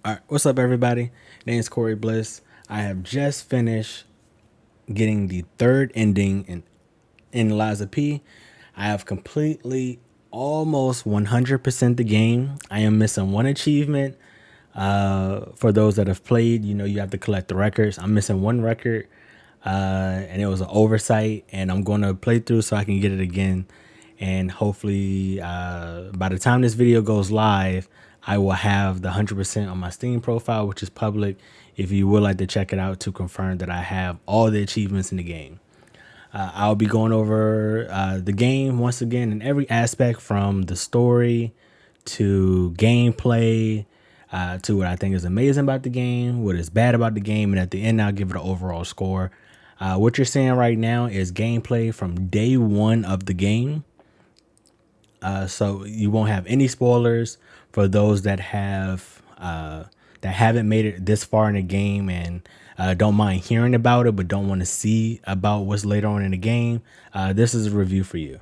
All right, what's up, everybody? Name's Corey Bliss. I have just finished getting the third ending in Liza P. I have completely, almost 100% the game. I am missing one achievement. For those that have played, you have to collect the records. I'm missing one record, and it was an oversight. And I'm going to play through so I can get it again. And hopefully, by the time this video goes live, I will have the 100% on my Steam profile, which is public. If you would like to check it out to confirm that I have all the achievements in the game. I'll be going over the game once again in every aspect, from the story to gameplay, to what I think is amazing about the game, what is bad about the game, and at the end, I'll give it an overall score. What you're seeing right now is gameplay from day one of the game. So you won't have any spoilers for those that haven't made it this far in the game and don't mind hearing about it, but don't want to see about what's later on in the game. This is a review for you.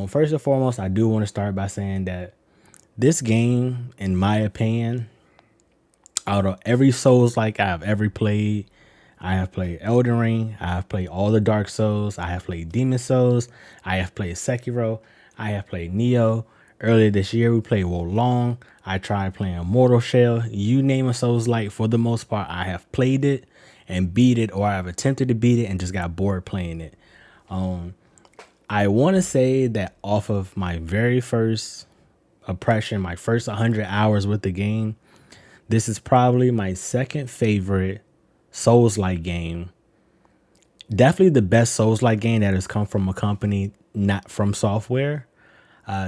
First and foremost, I do want to start by saying that this game, in my opinion, out of every Souls like I have ever played, I have played Elden Ring, I have played all the Dark Souls, I have played Demon Souls, I have played Sekiro, I have played Neo. Earlier this year, we played Wo Long. I tried playing Mortal Shell. You name a Souls like, for the most part, I have played it and beat it, or I've attempted to beat it and just got bored playing it. I want to say that off of my very first impression, my first 100 hours with the game, this is probably my second favorite Souls-like game. Definitely the best Souls-like game that has come from a company not from software.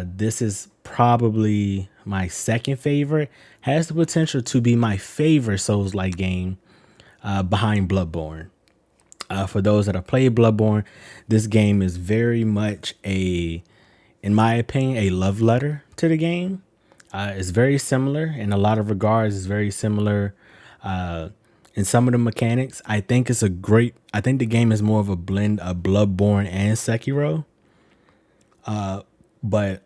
This is probably my second favorite. Has the potential to be my favorite Souls-like game, behind Bloodborne. For those that have played Bloodborne, this game is very much in my opinion, a love letter to the game. It's very similar in a lot of regards. It's very similar in some of the mechanics. I think the game is more of a blend of Bloodborne and Sekiro. But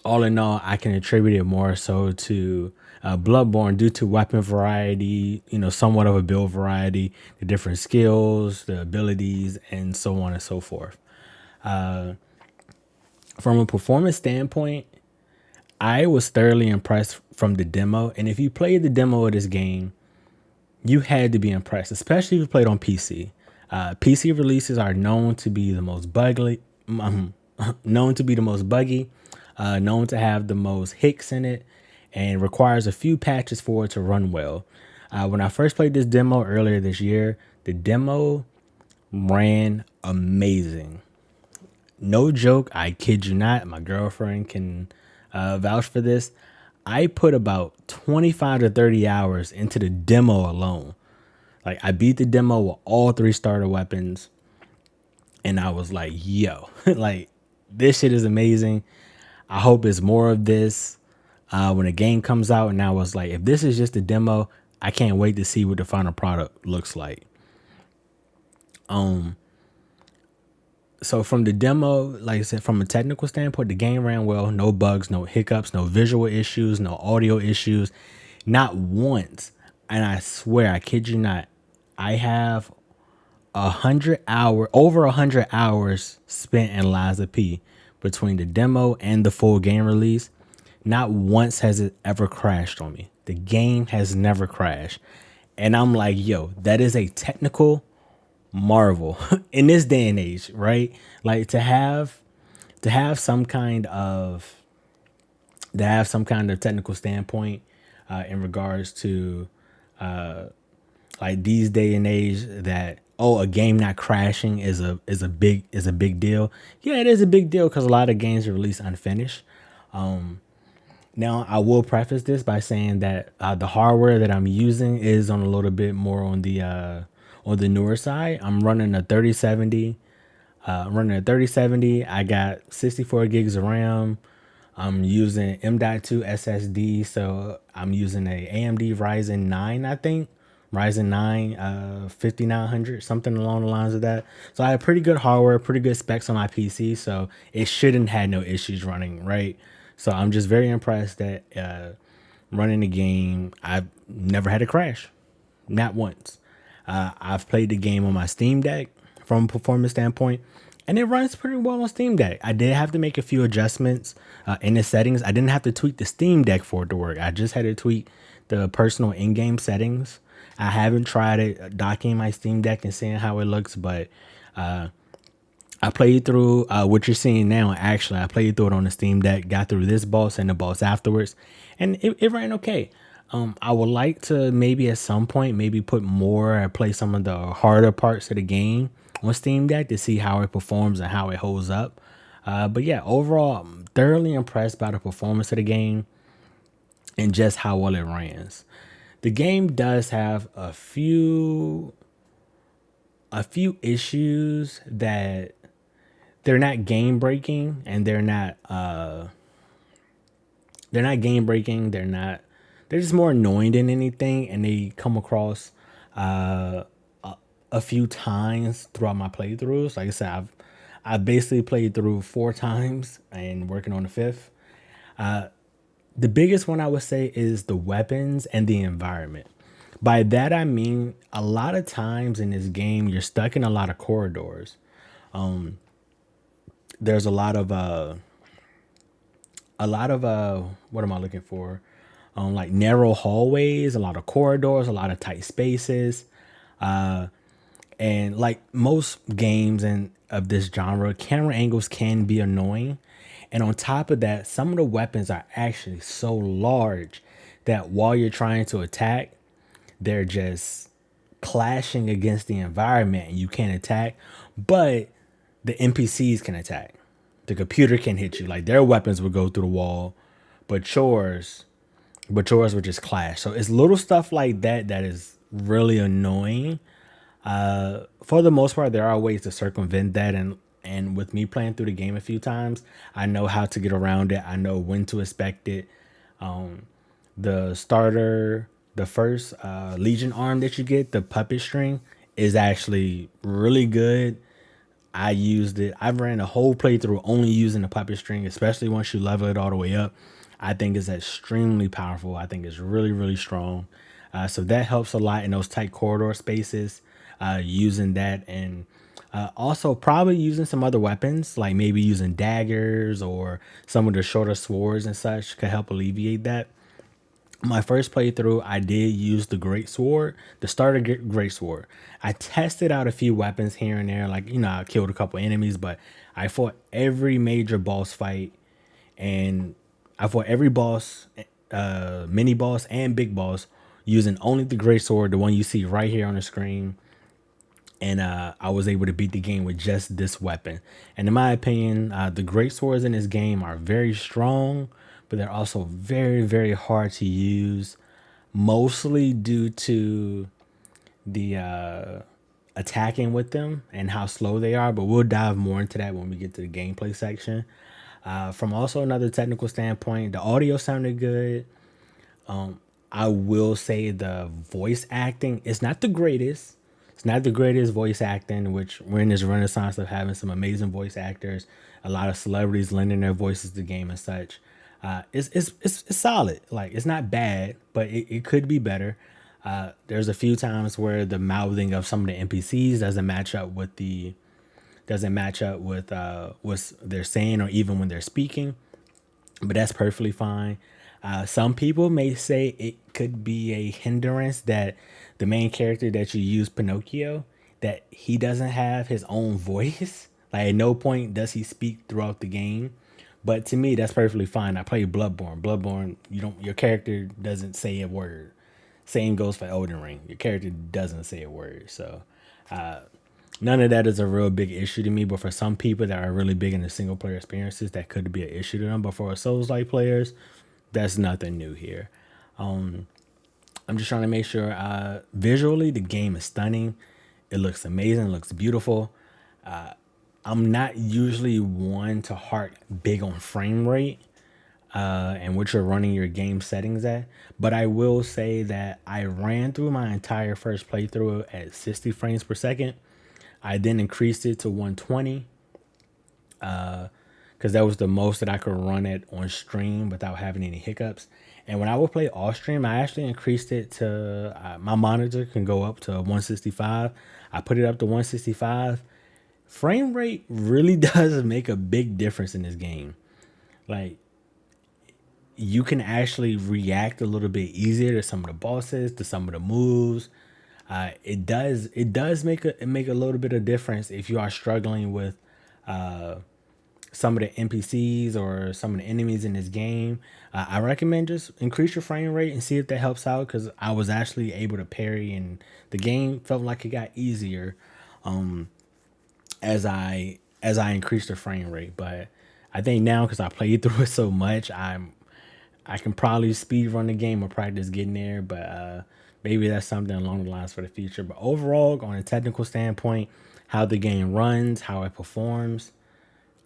all in all, I can attribute it more so to Bloodborne due to weapon variety, somewhat of a build variety, the different skills, the abilities, and so on and so forth. From a performance standpoint, I was thoroughly impressed from the demo. And if you played the demo of this game, you had to be impressed, especially if you played on PC. PC releases are known to be the most buggy, known to be the most buggy, known to have the most hicks in it, and requires a few patches for it to run well. When I first played this demo earlier this year, the demo ran amazing. No joke, I kid you not. My girlfriend can vouch for this. I put about 25 to 30 hours into the demo alone. Like, I beat the demo with all three starter weapons, and I was like, yo, like, this shit is amazing. I hope it's more of this when the game comes out. And I was like, if this is just a demo, I can't wait to see what the final product looks like. So from the demo, like I said, from a technical standpoint, the game ran well. No bugs, no hiccups, no visual issues, no audio issues. Not once. And I swear, I kid you not, I have over 100 hours spent in Liza P between the demo and the full game release. Not once has it ever crashed on me. The game has never crashed. And I'm like, yo, that is a technical marvel in this day and age, right? Like, to have some kind of technical standpoint in regards to like these day and age, that, oh, a game not crashing is a big deal. Yeah, it is a big deal because a lot of games are released unfinished. Now, I will preface this by saying that the hardware that I'm using is on a little bit more on the newer side. I'm running a 3070. I got 64 gigs of RAM. I'm using M.2 SSD, so I'm using a AMD Ryzen 9, I think. Ryzen 9 5900, something along the lines of that. So I have pretty good hardware, pretty good specs on my PC, so it shouldn't have no issues running, right? So I'm just very impressed that running the game. I've never had a crash, not once. I've played the game on my Steam Deck from a performance standpoint, and it runs pretty well on Steam Deck. I did have to make a few adjustments in the settings. I didn't have to tweak the Steam Deck for it to work. I just had to tweak the personal in-game settings. I haven't tried it docking my Steam Deck and seeing how it looks, but I played through what you're seeing now. Actually, I played through it on the Steam Deck, got through this boss and the boss afterwards, and it ran okay. I would like to maybe at some point maybe put more or play some of the harder parts of the game on Steam Deck to see how it performs and how it holds up. But yeah, overall, I'm thoroughly impressed by the performance of the game and just how well it runs. The game does have a few issues that they're not game breaking, and they're not game breaking. They're just more annoying than anything, and they come across a few times throughout my playthroughs. Like I said, I've basically played through 4 times and working on the fifth. The biggest one I would say is the weapons and the environment. By that I mean a lot of times in this game you're stuck in a lot of corridors. There's a lot of what am I looking for? Like narrow hallways, a lot of corridors, a lot of tight spaces. And like most games and of this genre, camera angles can be annoying. And on top of that, some of the weapons are actually so large that while you're trying to attack, they're just clashing against the environment and you can't attack. But the NPCs can attack. The computer can hit you. Like their weapons would go through the wall, but yours would just clash. So it's little stuff like that that is really annoying. For the most part, there are ways to circumvent that, and with me playing through the game a few times, I know how to get around it. I know when to expect it. The starter, the first Legion arm that you get, the puppet string, is actually really good. I used it. I ran a whole playthrough only using the puppet string, especially once you level it all the way up. I think it's extremely powerful. I think it's really, really strong. So that helps a lot in those tight corridor spaces. Using that, and also probably using some other weapons, like maybe using daggers or some of the shorter swords and such, could help alleviate that. My first playthrough, I did use the great sword, the starter great sword. I tested out a few weapons here and there, like I killed a couple enemies, but I fought every major boss fight, and I fought every boss, mini boss and big boss, using only the great sword, the one you see right here on the screen. And I was able to beat the game with just this weapon. And in my opinion, the great swords in this game are very strong, but they're also very, very hard to use, mostly due to the attacking with them and how slow they are. But we'll dive more into that when we get to the gameplay section. From also another technical standpoint, the audio sounded good. I will say the voice acting is not the greatest. It's not the greatest voice acting, which we're in this renaissance of having some amazing voice actors, a lot of celebrities lending their voices to the game and such. It's solid. Like it's not bad, but it could be better. There's a few times where the mouthing of some of the NPCs doesn't match up with what they're saying or even when they're speaking, but that's perfectly fine. Some people may say it could be a hindrance that the main character that you use, Pinocchio, that he doesn't have his own voice. Like at no point does he speak throughout the game. But to me, that's perfectly fine. I played Bloodborne. Bloodborne, your character doesn't say a word. Same goes for Elden Ring. Your character doesn't say a word. So none of that is a real big issue to me. But for some people that are really big into single player experiences, that could be an issue to them. But for Souls-like players, that's nothing new here. I'm just trying to make sure visually the game is stunning. It looks amazing. It looks beautiful. I'm not usually one to hark big on frame rate and what you're running your game settings at. But I will say that I ran through my entire first playthrough at 60 frames per second. I then increased it to 120 because that was the most that I could run it on stream without having any hiccups. And when I would play off stream, I actually increased it to my monitor can go up to 165. I put it up to 165. Frame rate really does make a big difference in this game. Like, you can actually react a little bit easier to some of the bosses, to some of the moves. It does make a little bit of difference if you are struggling with some of the NPCs or some of the enemies in this game. I recommend just increase your frame rate and see if that helps out, because I was actually able to parry and the game felt like it got easier as I increased the frame rate. But I think now, because I played through it so much, I can probably speed run the game or practice getting there. But maybe that's something along the lines for the future. But overall, on a technical standpoint, how the game runs, how it performs,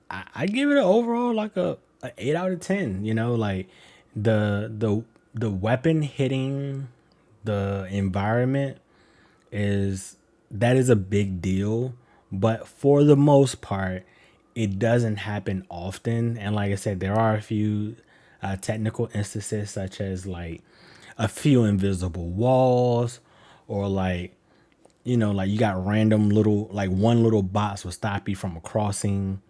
I give it an overall like a 8 out of 10. Like the weapon hitting the environment is a big deal, but for the most part, it doesn't happen often. And like I said, there are a few technical instances, such as like a few invisible walls, or like you got random little, like one little box will stop you from a crossing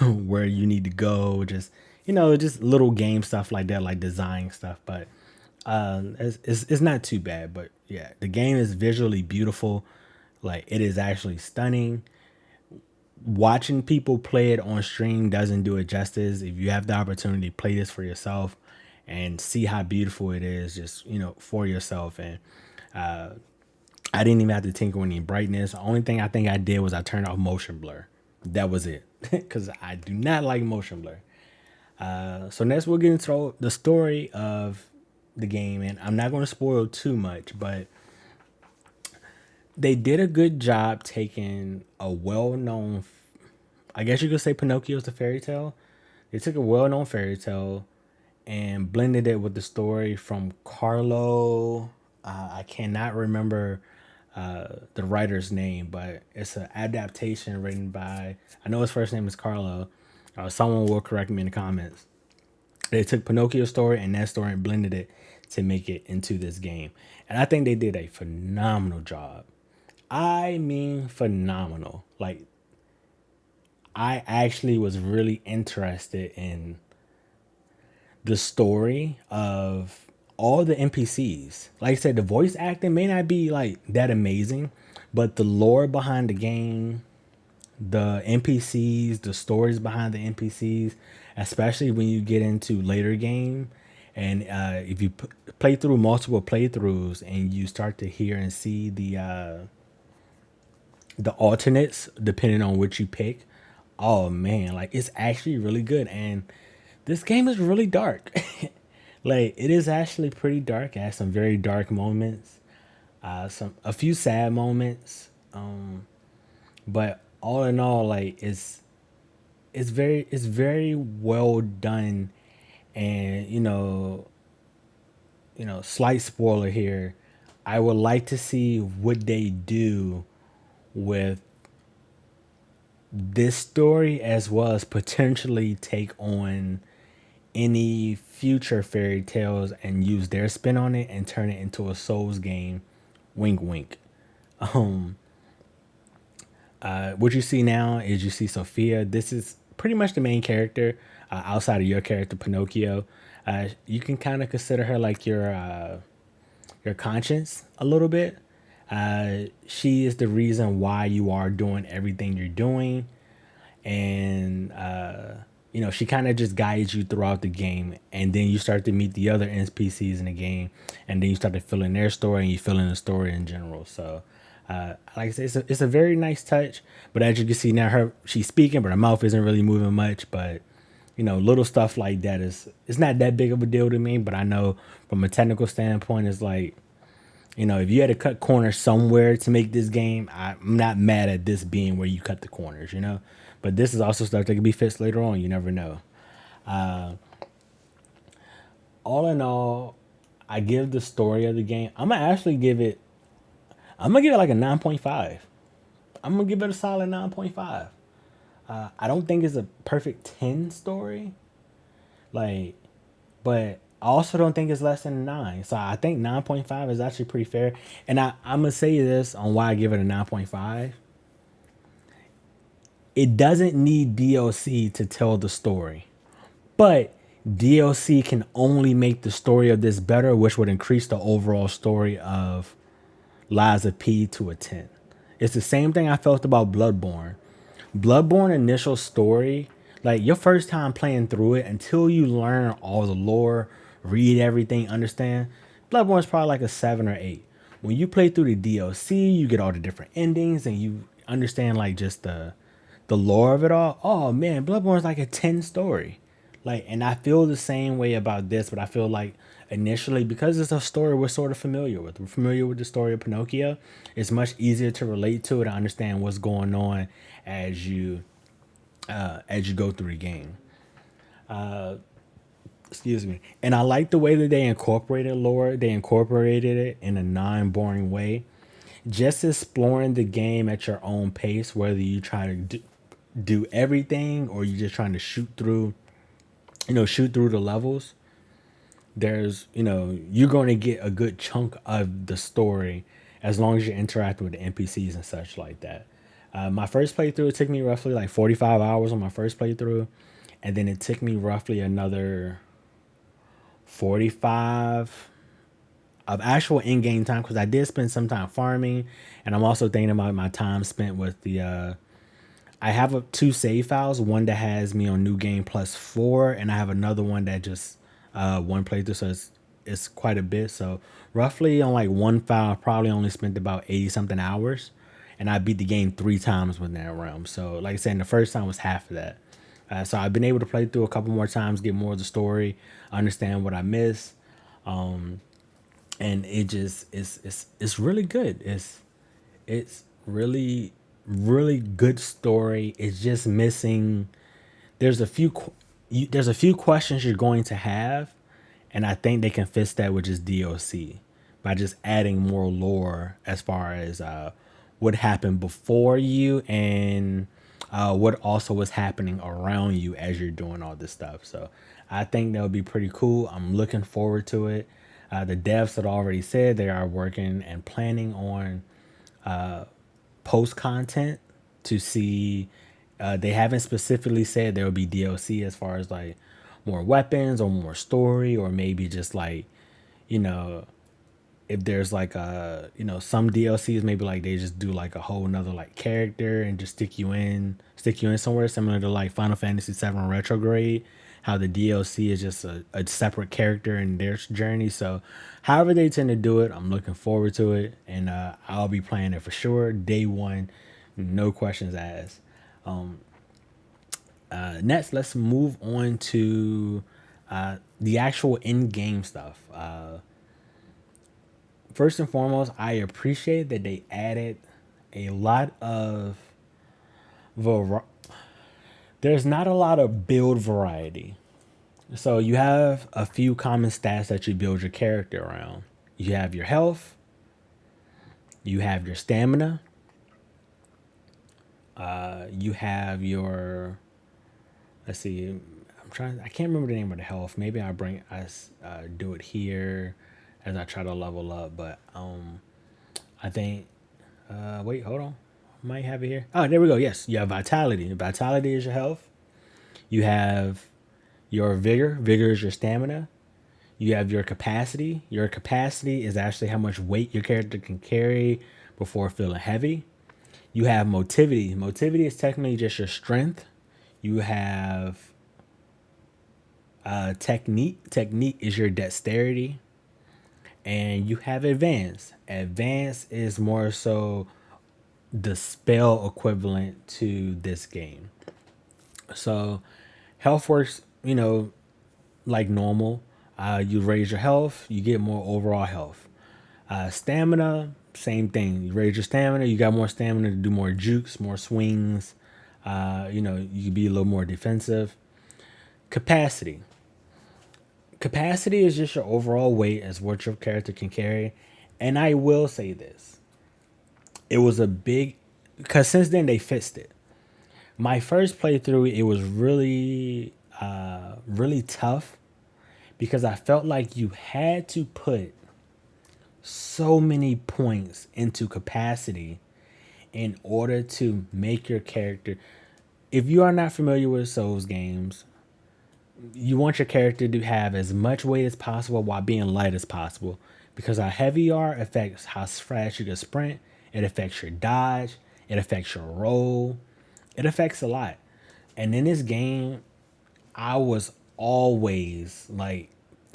where you need to go. Just little game stuff like that, like design stuff. But it's not too bad. But yeah, the game is visually beautiful. Like, it is actually stunning. Watching people play it on stream doesn't do it justice. If you have the opportunity, play this for yourself and see how beautiful it is, just for yourself. And I didn't even have to tinker with any brightness. The only thing I think I did was I turned off motion blur. That was it, because I do not like motion blur. So next we'll get into the story of the game, and I'm not going to spoil too much, but they did a good job taking a well-known, I guess you could say Pinocchio's the fairy tale. They took a well-known fairy tale and blended it with the story from Carlo. I cannot remember the writer's name, but it's an adaptation written by, I know his first name is Carlo. Someone will correct me in the comments. They took Pinocchio's story and that story and blended it to make it into this game. And I think they did a phenomenal job. I mean, phenomenal. Like, I actually was really interested in the story of all the NPCs. Like I said, the voice acting may not be like that amazing, but the lore behind the game, the NPCs, the stories behind the NPCs, especially when you get into later game, and if you play through multiple playthroughs and you start to hear and see the alternates depending on which you pick, oh man, like, it's actually really good. And this game is really dark. Like, it is actually pretty dark. It has some very dark moments, a few sad moments, but all in all, like, it's very well done. And slight spoiler here, I would like to see what they do with this story, as well as potentially take on any future fairy tales and use their spin on it and turn it into a Souls game. Wink, wink. What you see now is, you see Sophia. This is pretty much the main character, outside of your character, Pinocchio. You can kind of consider her like your conscience a little bit. She is the reason why you are doing everything you're doing, and she kind of just guides you throughout the game, and then you start to meet the other NPCs in the game, and then you start to fill in their story, and you fill in the story in general. So like I said, it's a very nice touch. But as you can see now, she's speaking, but her mouth isn't really moving much. But little stuff like that it's not that big of a deal to me. But I know from a technical standpoint, it's like, if you had to cut corners somewhere to make this game, I'm not mad at this being where you cut the corners. But this is also stuff that can be fixed later on. You never know. All in all, I give the story of the game, I'm gonna give it like a 9.5. I'm gonna give it a solid 9.5. I don't think it's a perfect 10 story. Like, but I also don't think it's less than a 9. So I think 9.5 is actually pretty fair. And I'm going to say this on why I give it a 9.5. It doesn't need DLC to tell the story. But DLC can only make the story of this better, which would increase the overall story of Lies of P to a 10. It's the same thing I felt about Bloodborne. Bloodborne initial story, like your first time playing through it until you learn all the lore, read everything, understand, Bloodborne is probably like a 7 or 8. When you play through the DLC, you get all the different endings and you understand like just the lore of it all. Oh man, Bloodborne is like a 10 story. Like, and I feel the same way about this, but I feel like initially, because it's a story we're sort of familiar with. We're familiar with the story of Pinocchio. It's much easier to relate to it and understand what's going on as you go through the game. Excuse me. And I like the way that they incorporated lore. They incorporated it in a non-boring way. Just exploring the game at your own pace, whether you try to do everything or you're just trying to shoot through the levels. There's, you're going to get a good chunk of the story as long as you interact with the NPCs and such like that. My first playthrough, it took me roughly like 45 hours on my first playthrough. And then it took me roughly another 45 of actual in-game time because I did spend some time farming. And I'm also thinking about my time spent with I have two save files, one that has me on New Game Plus 4, and I have another one that just one playthrough, so it's quite a bit. So roughly on like one file, I probably only spent about 80 something hours, and I beat the game 3 times within that realm. So like I said, the first time was half of that. So I've been able to play through a couple more times, get more of the story, understand what I missed, and it just it's really good. It's really good story. It's just missing. There's a few there's a few questions you're going to have, and I think they can fix that with just DLC by just adding more lore as far as what happened before you and what also was happening around you as you're doing all this stuff. So I think that would be pretty cool. I'm looking forward to it. The devs had already said they are working and planning on post content to see. They haven't specifically said there will be DLC as far as like more weapons or more story or maybe just like, you know, if there's like some DLCs maybe like they just do like a whole nother like character and just stick you in somewhere similar to like Final Fantasy VII Retrograde, how the DLC is just a separate character in their journey. So however they tend to do it, I'm looking forward to it, and I'll be playing it for sure day one, no questions asked. Next, let's move on to the actual in-game stuff. First and foremost, I appreciate that they added a lot of var- there's not a lot of build variety. So you have a few common stats that you build your character around. You have your health, you have your stamina, you have your let's see, I can't remember the name of the health. Maybe I do it here as I try to level up, but I think wait, hold on. I might have it here. Oh, there we go. Yes, you have vitality. Vitality is your health. You have your vigor. Vigor is your stamina. You have your capacity. Your capacity is actually how much weight your character can carry before feeling heavy. You have motivity. Motivity is technically just your strength. You have technique. Technique is your dexterity. And you have advance. Advance is more so the spell equivalent to this game. So health works, like normal. You raise your health, you get more overall health. Stamina, same thing. You raise your stamina, you got more stamina to do more jukes, more swings. You can be a little more defensive. Capacity. Capacity is just your overall weight as what your character can carry. And I will say this. It was a big, because since then they fixed it. My first playthrough, it was really, really tough because I felt like you had to put so many points into capacity in order to make your character. If you are not familiar with Souls games, you want your character to have as much weight as possible while being light as possible because how heavy you are affects how fast you can sprint. It affects your dodge. It affects your roll. It affects a lot. And in this game, I was always like,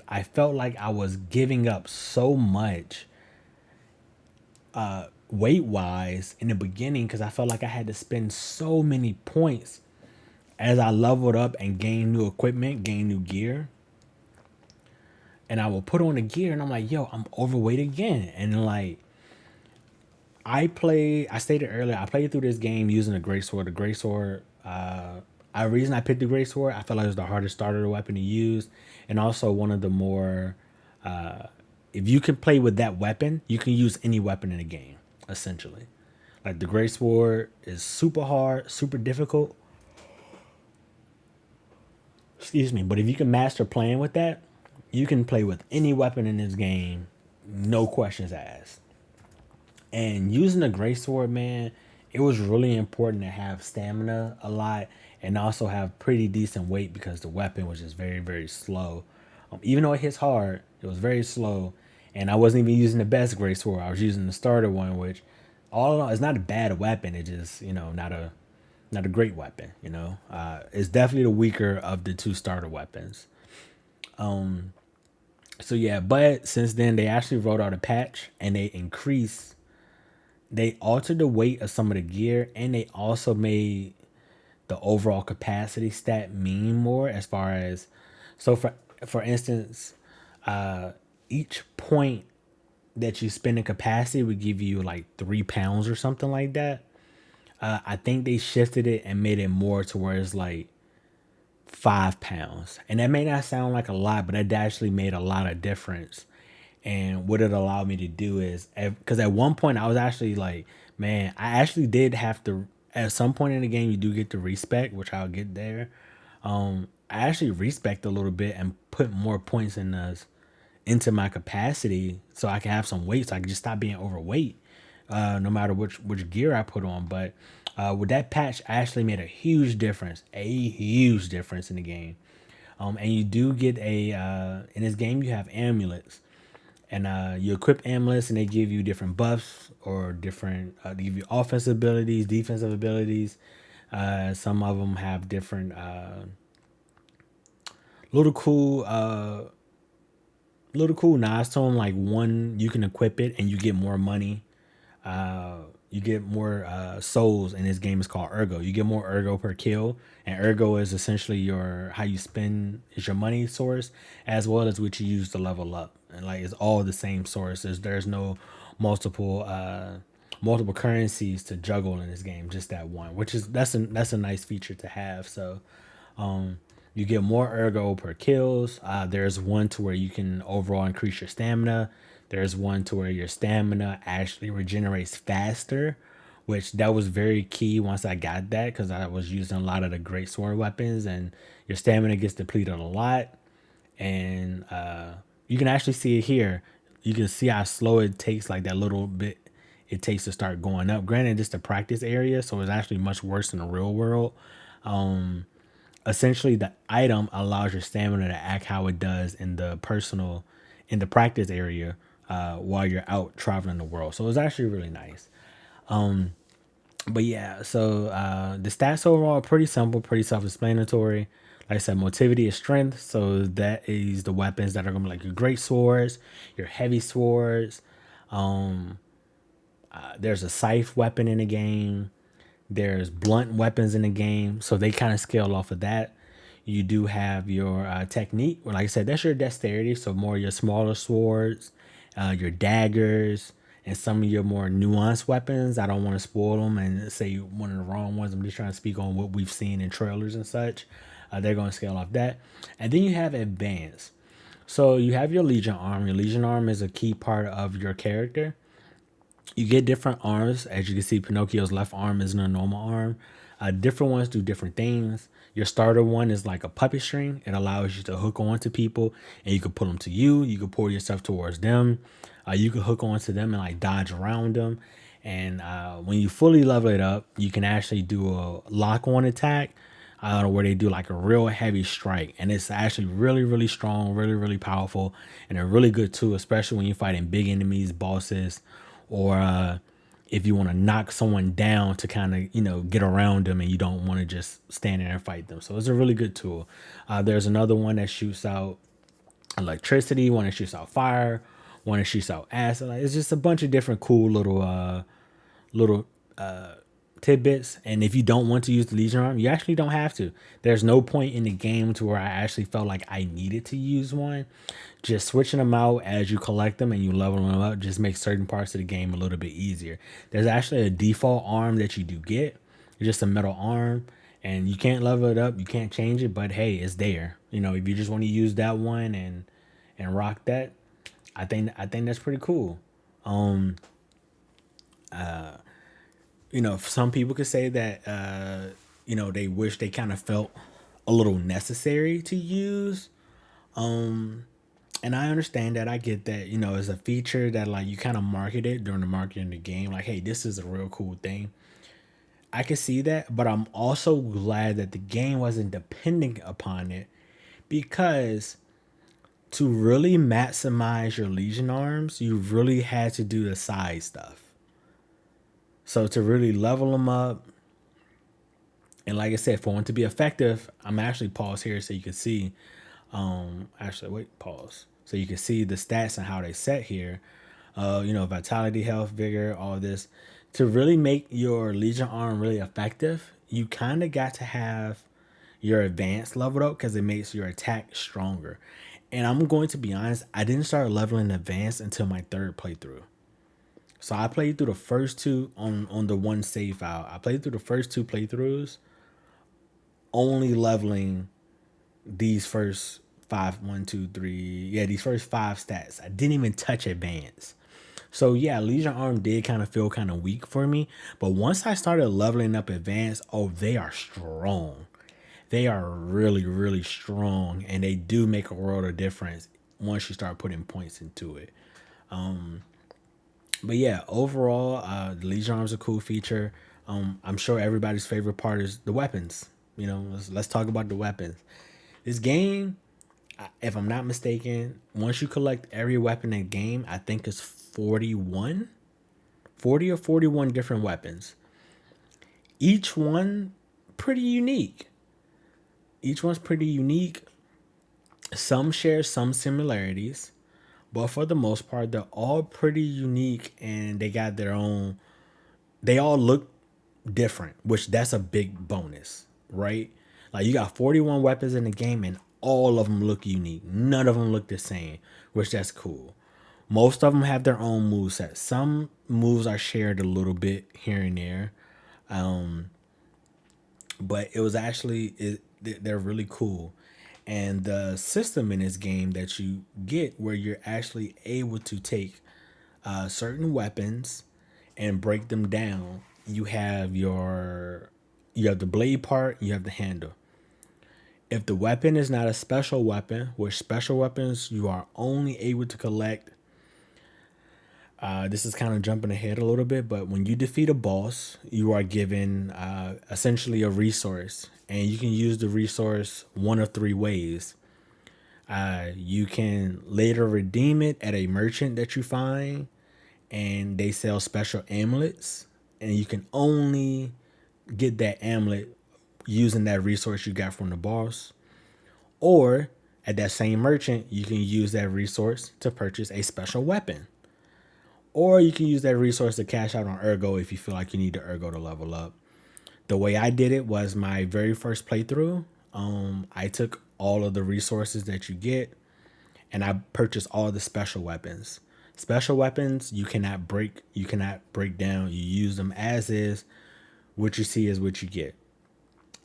I felt like I was giving up so much weight wise in the beginning because I felt like I had to spend so many points as I leveled up and gained new equipment, gained new gear. And I will put on the gear and I'm like, yo, I'm overweight again. And like, I stated earlier, I played through this game using a great sword. The great sword, the reason I picked the great sword, I felt like it was the hardest starter weapon to use. And also one of the more, if you can play with that weapon, you can use any weapon in the game, essentially. Like the great sword is super hard, super difficult. Excuse me. But if you can master playing with that, you can play with any weapon in this game, no questions asked. And using the great sword, man, it was really important to have stamina a lot and also have pretty decent weight because the weapon was just very, very slow. Even though it hits hard, it was very slow. And I wasn't even using the best great sword. I was using the starter one, which all in all, it's not a bad weapon. It just, not a great weapon. It's definitely the weaker of the two starter weapons. So yeah, but since then they actually wrote out a patch and they altered the weight of some of the gear and they also made the overall capacity stat mean more as far as, so for instance, each point that you spend in capacity would give you like 3 pounds or something like that. I think they shifted it and made it more to where it's like 5 pounds. And that may not sound like a lot, but that actually made a lot of difference. And what it allowed me to do is, because at one point I was actually like, man, I actually did have to, at some point in the game, you do get to respec, which I'll get there. I actually respec a little bit and put more points into my capacity so I can have some weight so I can just stop being overweight, no matter which gear I put on. But with that patch, I actually made a huge difference in the game. And you do get in this game you have amulets, and you equip amulets and they give you different buffs or different. They give you offensive abilities, defensive abilities. Some of them have different little cool nods to them. Like one, you can equip it and you get more money. You get more souls in this game. Is called ergo. You get more ergo per kill, and ergo is essentially your how you spend is your money source as well as what you use to level up. And like it's all the same sources. There's no multiple multiple currencies to juggle in this game. Just that one, which is that's a nice feature to have. So you get more ergo per kills. There's one to where you can overall increase your stamina. There's one to where your stamina actually regenerates faster, which that was very key once I got that because I was using a lot of the great sword weapons and your stamina gets depleted a lot. And you can actually see it here. You can see how slow it takes, like that little bit it takes to start going up. Granted, it's the practice area, so it's actually much worse in the real world. Essentially the item allows your stamina to act how it does in the practice area while you're out traveling the world. So it's actually really nice. But yeah, so the stats overall are pretty simple, pretty self-explanatory. Like I said, motivity is strength, so that is the weapons that are gonna be like your great swords, your heavy swords. There's a scythe weapon in the game. There's blunt weapons in the game, so they kind of scale off of that. You do have your technique, or like I said, that's your dexterity. So more your smaller swords, your daggers, and some of your more nuanced weapons. I don't want to spoil them and say one of the wrong ones. I'm just trying to speak on what we've seen in trailers and such. They're going to scale off that, and then you have advanced. So you have your Legion arm. Your Legion arm is a key part of your character. You get different arms. As you can see, Pinocchio's left arm isn't a normal arm. Different ones do different things. Your starter one is like a puppet string. It allows you to hook on to people, and you can pull them to you. You can pull yourself towards them. You can hook on to them and like dodge around them. And when you fully level it up, you can actually do a lock on attack, where they do like a real heavy strike, and it's actually really really strong, really really powerful, and a really good too, especially when you're fighting big enemies, bosses, or if you want to knock someone down to kind of get around them and you don't want to just stand there and fight them. So it's a really good tool. There's another one that shoots out electricity, one that shoots out fire, one that shoots out acid. Like, it's just a bunch of different cool little tidbits. And if you don't want to use the Legion arm, you actually don't have to. There's no point in the game to where I actually felt like I needed to use one. Just switching them out as you collect them and you level them up just makes certain parts of the game a little bit easier. There's actually a default arm that you do get. It's just a metal arm, and you can't level it up, you can't change it, but hey, it's there. If you just want to use that one and rock that, I think that's pretty cool. Some people could say that they wish they kind of felt a little necessary to use. And I understand that. I get that. It's a feature that like you kind of marketed during the marketing of the game. Like, hey, this is a real cool thing. I can see that, but I'm also glad that the game wasn't depending upon it, because to really maximize your Legion arms, you really had to do the side stuff. So to really level them up, and like I said, for one to be effective, I'm actually pause here so you can see. Actually, wait, pause. So you can see the stats and how they set here. Vitality, health, vigor, all this. To really make your Legion arm really effective, you kind of got to have your advanced leveled up because it makes your attack stronger. And I'm going to be honest, I didn't start leveling advanced until my third playthrough. So I played through the first two on the one save file. I played through the first two playthroughs only leveling these first five, one, two, three, yeah, these first five stats. I didn't even touch advance. So yeah, Legion Arm did kind of feel kind of weak for me. But once I started leveling up advance, oh, they are strong. They are really, really strong, and they do make a world of difference once you start putting points into it. But yeah, overall, the Legion Arm is a cool feature. I'm sure everybody's favorite part is the weapons. Let's talk about the weapons. This game, if I'm not mistaken, once you collect every weapon in the game, I think it's 41, 40 or 41 different weapons. Each one pretty unique. Each one's pretty unique. Some share some similarities, but for the most part, they're all pretty unique, and they got their own. They all look different, which that's a big bonus, right? Like, you got 41 weapons in the game, and all of them look unique. None of them look the same, which that's cool. Most of them have their own moveset. Some moves are shared a little bit here and there, but it was actually they're really cool. And the system in this game that you get, where you're actually able to take certain weapons and break them down. You have the blade part, you have the handle. If the weapon is not a special weapon, which special weapons you are only able to collect, this is kind of jumping ahead a little bit, but when you defeat a boss, you are given essentially a resource, and you can use the resource one of three ways. You can later redeem it at a merchant that you find, and they sell special amulets, and you can only get that amulet using that resource you got from the boss. Or at that same merchant, you can use that resource to purchase a special weapon. Or you can use that resource to cash out on Ergo if you feel like you need the Ergo to level up. The way I did it was my very first playthrough. I took all of the resources that you get, and I purchased all the special weapons. Special weapons you cannot break down. You use them as is. What you see is what you get.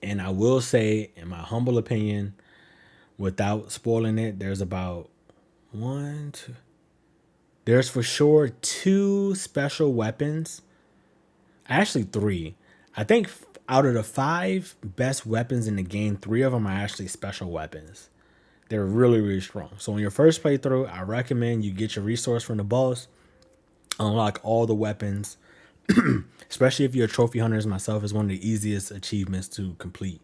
And I will say, in my humble opinion, without spoiling it, there's about one, two. There's for sure two special weapons. Actually, three. I think Out of the 5 best weapons in the game, 3 of them are actually special weapons. They're really, really strong. So on your first playthrough, I recommend you get your resource from the boss, unlock all the weapons, especially if you're a trophy hunter as myself, is one of the easiest achievements to complete.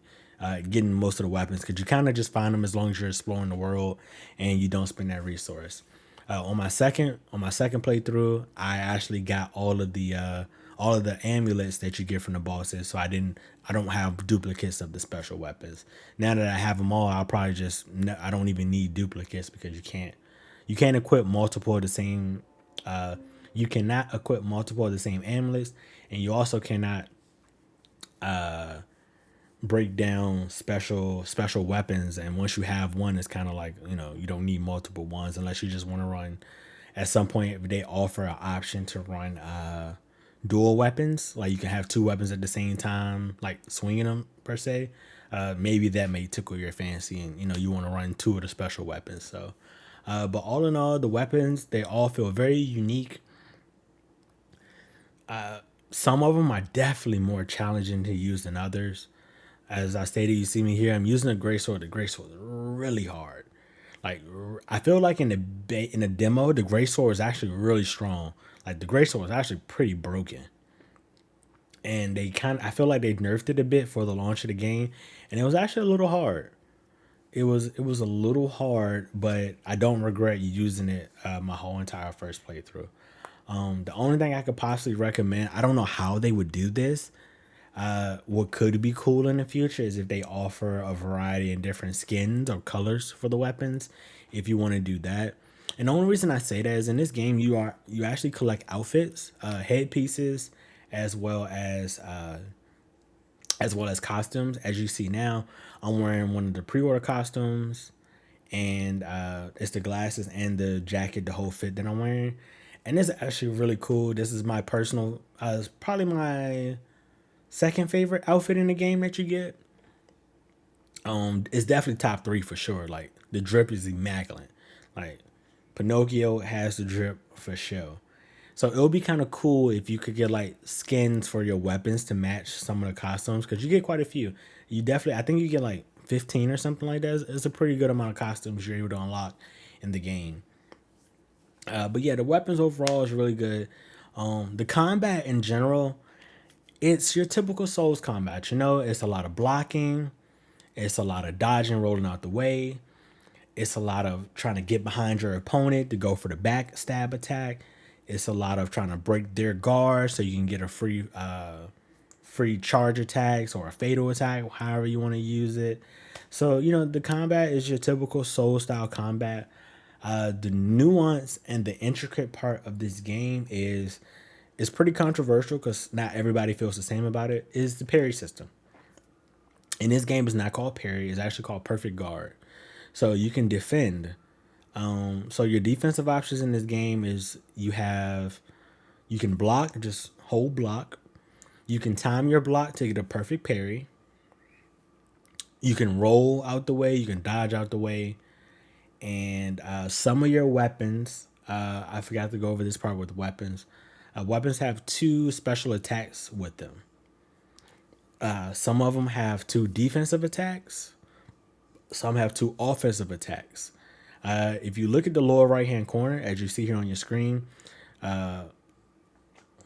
Getting most of the weapons because you kind of just find them as long as you're exploring the world and you don't spend that resource. On my second playthrough, I actually got all of the amulets that you get from the bosses, so I don't have duplicates of the special weapons. Now that I have them all, I'll probably I don't even need duplicates because you can't equip multiple of the same you cannot equip multiple of the same amulets, and you also cannot break down special weapons. And once you have one, it's kind of like, you don't need multiple ones unless you just want to run. At some point, if they offer an option to run dual weapons, like you can have 2 weapons at the same time, like swinging them per se. Maybe that may tickle your fancy, and you want to run 2 of the special weapons. So, but all in all, the weapons, they all feel very unique. Some of them are definitely more challenging to use than others. As I stated, you see me here. I'm using a greatsword. The greatsword is really hard. Like, I feel like in the demo, the greatsword is actually really strong. Like, the greatsword is actually pretty broken, and I feel like they nerfed it a bit for the launch of the game, and it was actually a little hard. It was a little hard, but I don't regret using it my whole entire first playthrough. The only thing I could possibly recommend, I don't know how they would do this. What could be cool in the future is if they offer a variety of different skins or colors for the weapons, if you want to do that. And the only reason I say that is in this game you actually collect outfits, headpieces, as well as costumes. As you see now, I'm wearing one of the pre-order costumes, and it's the glasses and the jacket, the whole fit that I'm wearing. And this is actually really cool. This is my personal, it's probably my second favorite outfit in the game that you get. It's definitely top 3 for sure. Like, the drip is immaculate. Like, Pinocchio has the drip for sure. So it would be kind of cool if you could get like skins for your weapons to match some of the costumes, because you get quite a few. I think you get like 15 or something like that. It's a pretty good amount of costumes you're able to unlock in the game. But yeah, the weapons overall is really good. The combat in general, it's your typical Souls combat. It's a lot of blocking, it's a lot of dodging, rolling out the way. It's a lot of trying to get behind your opponent to go for the backstab attack. It's a lot of trying to break their guard so you can get a free charge attacks or a fatal attack, however you want to use it. So, the combat is your typical Soul style combat. The nuance and the intricate part of this game is pretty controversial because not everybody feels the same about it. Is the parry system. And this game is not called parry; it's actually called perfect guard. So you can defend. So your defensive options in this game is you can block, just hold block. You can time your block to get a perfect parry. You can roll out the way. You can dodge out the way. And some of your weapons, I forgot to go over this part with weapons. Weapons have 2 special attacks with them. Some of them have 2 defensive attacks. Some have 2 offensive attacks. If you look at the lower right hand corner, as you see here on your screen,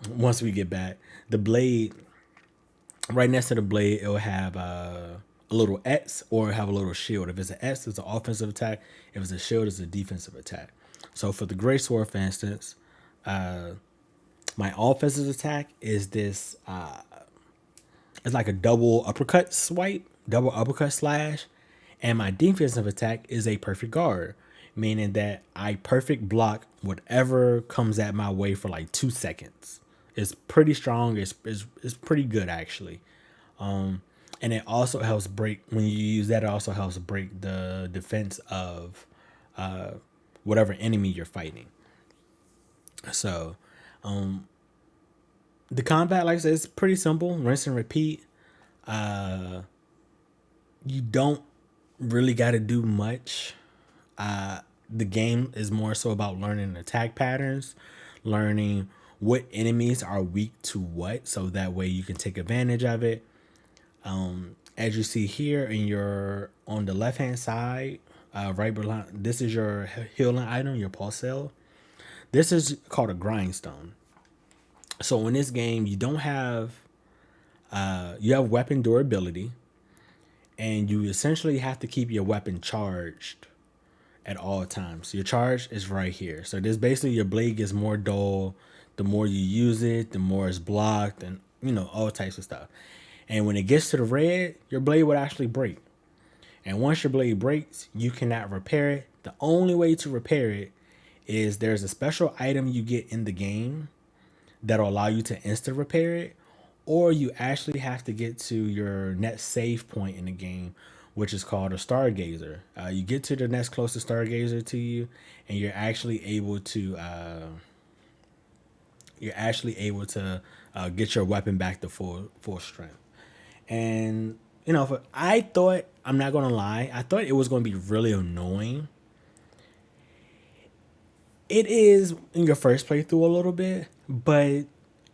once we get back, the blade, right next to the blade, it'll have a little X or have a little shield. If it's an X, it's an offensive attack. If it's a shield, it's a defensive attack. So for the greatsword, for instance, my offensive attack is this. It's like a double uppercut swipe, double uppercut slash, and my defensive attack is a perfect guard, meaning that I perfect block whatever comes at my way for like 2 seconds. It's pretty strong. It's pretty good actually. And it also helps break, when you use that, it also helps break the defense of whatever enemy you're fighting. So the combat, like I said, it's pretty simple. Rinse and repeat. You don't really got to do much. The game is more so about learning attack patterns, learning what enemies are weak to what, so that way you can take advantage of it. As you see here in your on the left hand side, right behind, this is your healing item, your pulse cell. This is called a grindstone. So in this game, you don't have you have weapon durability, and you essentially have to keep your weapon charged at all times. Your charge is right here. So this basically your blade gets more dull the more you use it, the more it's blocked, and all types of stuff. And when it gets to the red, your blade would actually break. And once your blade breaks, you cannot repair it. The only way to repair it is there's a special item you get in the game that'll allow you to instant repair it, or you actually have to get to your next save point in the game, which is called a stargazer. You get to the next closest stargazer to you, and you're actually able to get your weapon back to full strength. And I thought, I'm not gonna lie, I thought it was gonna be really annoying. It is in your first playthrough a little bit, but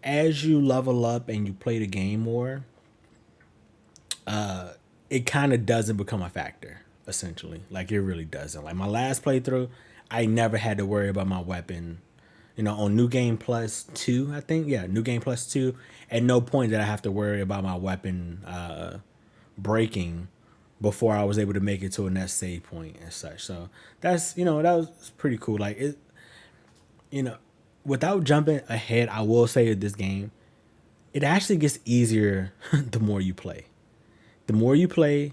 as you level up and you play the game more, it kind of doesn't become a factor. Essentially, like it really doesn't. Like my last playthrough, I never had to worry about my weapon. On New Game Plus 2, I think, yeah, New Game Plus 2. At no point did I have to worry about my weapon breaking before I was able to make it to a next save point and such. So that was pretty cool. Like you know, without jumping ahead, I will say that this game, it actually gets easier the more you play. The more you play,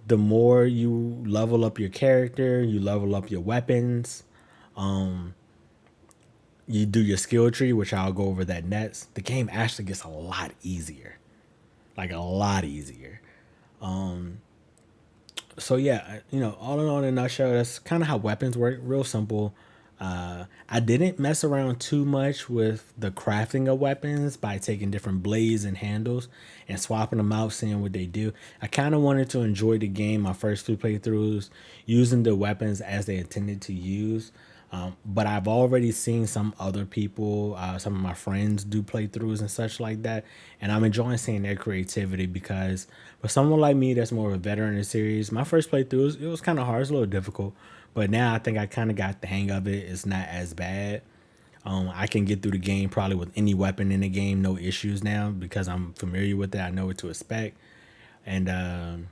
the more you level up your character, you level up your weapons, you do your skill tree, which I'll go over that next. The game actually gets a lot easier. Like a lot easier. So yeah, all in all, in a nutshell, that's kind of how weapons work. Real simple. I didn't mess around too much with the crafting of weapons by taking different blades and handles and swapping them out, seeing what they do. I kind of wanted to enjoy the game, my first two playthroughs, using the weapons as they intended to use. But I've already seen some other people, some of my friends do playthroughs and such like that. And I'm enjoying seeing their creativity because for someone like me that's more of a veteran in the series, my first playthrough, it was kind of hard, it's a little difficult. But now I think I kind of got the hang of it. It's not as bad. I can get through the game probably with any weapon in the game, no issues now because I'm familiar with it. I know what to expect. And